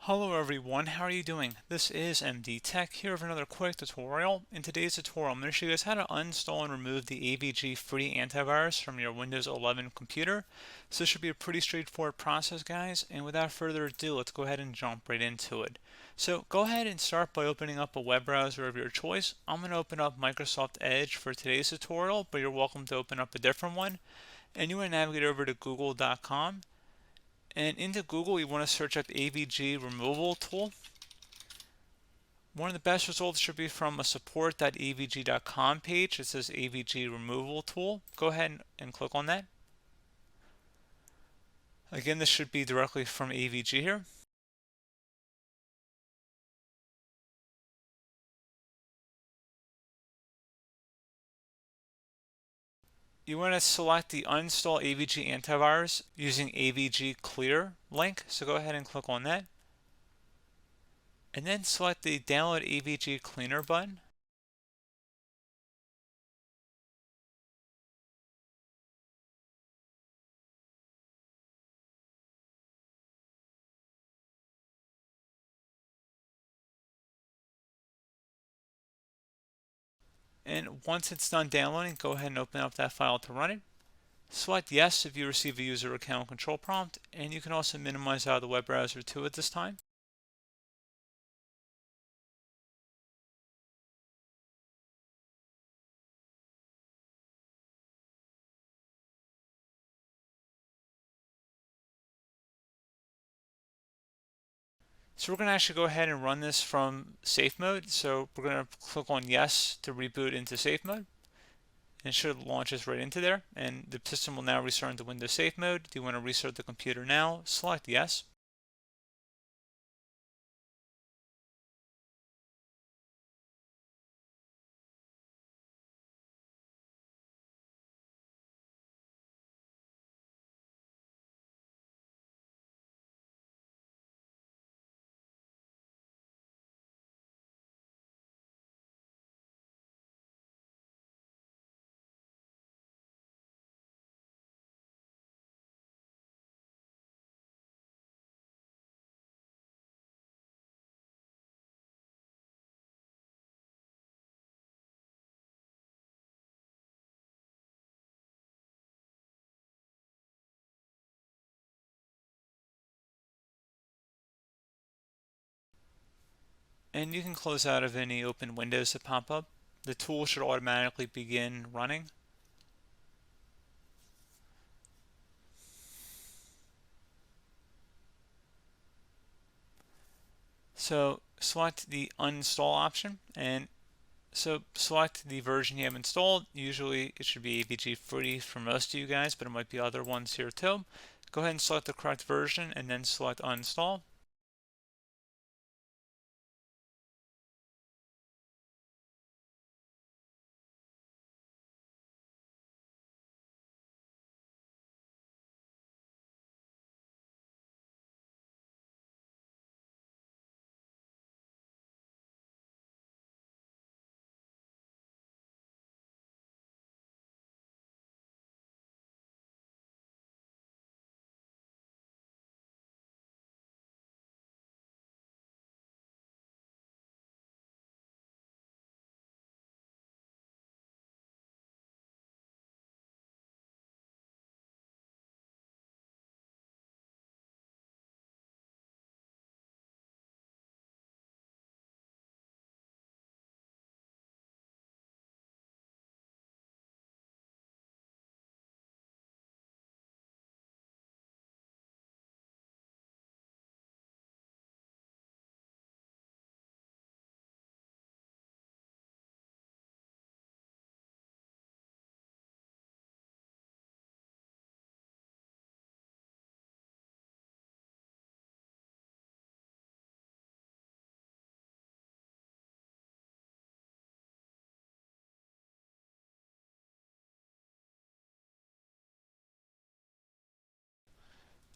Hello everyone, how are you doing? This is MD Tech here with another quick tutorial. In today's tutorial, I'm going to show you guys how to uninstall and remove the AVG free antivirus from your Windows 11 computer. So this should be a pretty straightforward process, guys, and without further ado, let's go ahead and jump right into it. So go ahead and start by opening up a web browser of your choice. I'm going to open up Microsoft Edge for today's tutorial, but you're welcome to open up a different one. And you want to navigate over to google.com. And into Google, you want to search up Avg Removal Tool. One of the best results should be from a support.avg.com page. It says Avg Removal Tool. Go ahead and click on that. Again, this should be directly from AVG here. You want to select the Uninstall AVG antivirus using AVG Clear link. So go ahead and click on that. And then select the Download AVG Cleaner button. And once it's done downloading, go ahead and open up that file to run it. Select yes if you receive a user account control prompt, and you can also minimize out of the web browser too at this time. So we're going to actually go ahead and run this from safe mode. So we're going to click on yes to reboot into safe mode. And it should launch us right into there. And the system will now restart into Windows safe mode. Do you want to restart the computer now? Select yes. And you can close out of any open windows that pop up. The tool should automatically begin running. So select the uninstall option, and so select the version you have installed. Usually it should be AVG free for most of you guys, but it might be other ones here too. Go ahead and select the correct version and then select uninstall.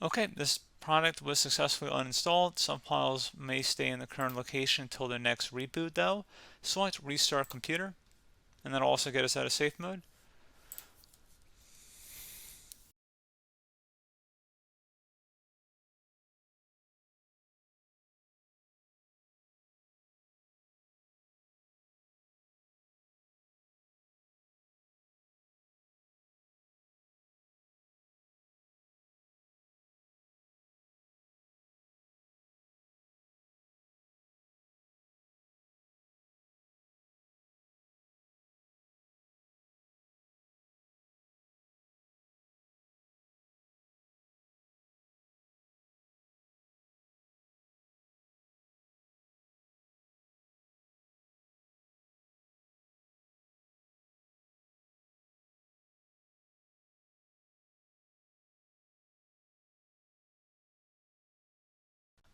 Okay, this product was successfully uninstalled. Some files may stay in the current location until the next reboot though. Select restart computer, and that'll also get us out of safe mode.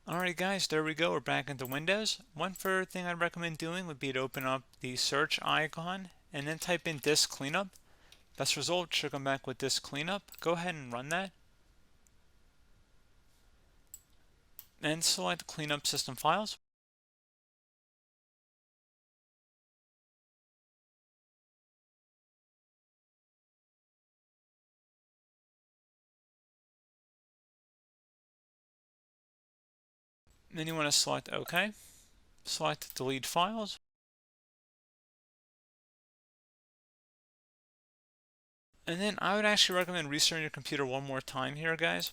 Alright guys, there we go. We're back into Windows. One further thing I'd recommend doing would be to open up the search icon and then type in disk cleanup. Best result should come back with disk cleanup. Go ahead and run that. And select cleanup system files. Then you want to select OK. Select delete files. And then I would actually recommend restarting your computer one more time here, guys.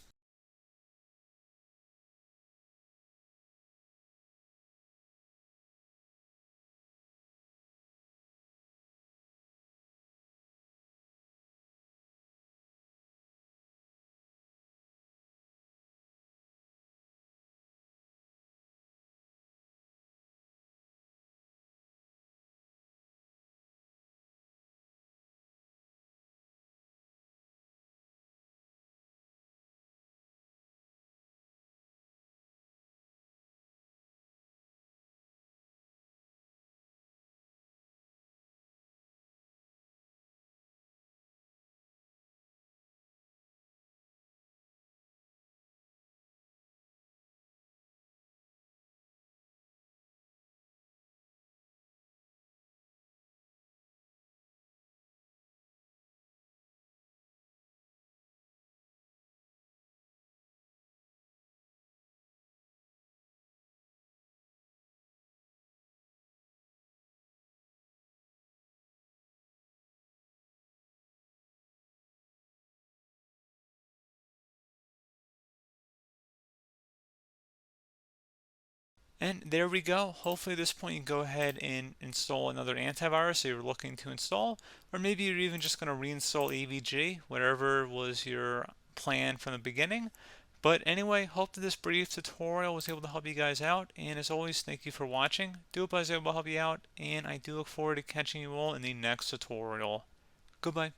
And there we go. Hopefully at this point you can go ahead and install another antivirus that you're looking to install, or maybe you're even just going to reinstall AVG, whatever was your plan from the beginning. But anyway, hope that this brief tutorial was able to help you guys out, and as always, thank you for watching. Do hope I was able to help you out, and I do look forward to catching you all in the next tutorial. Goodbye.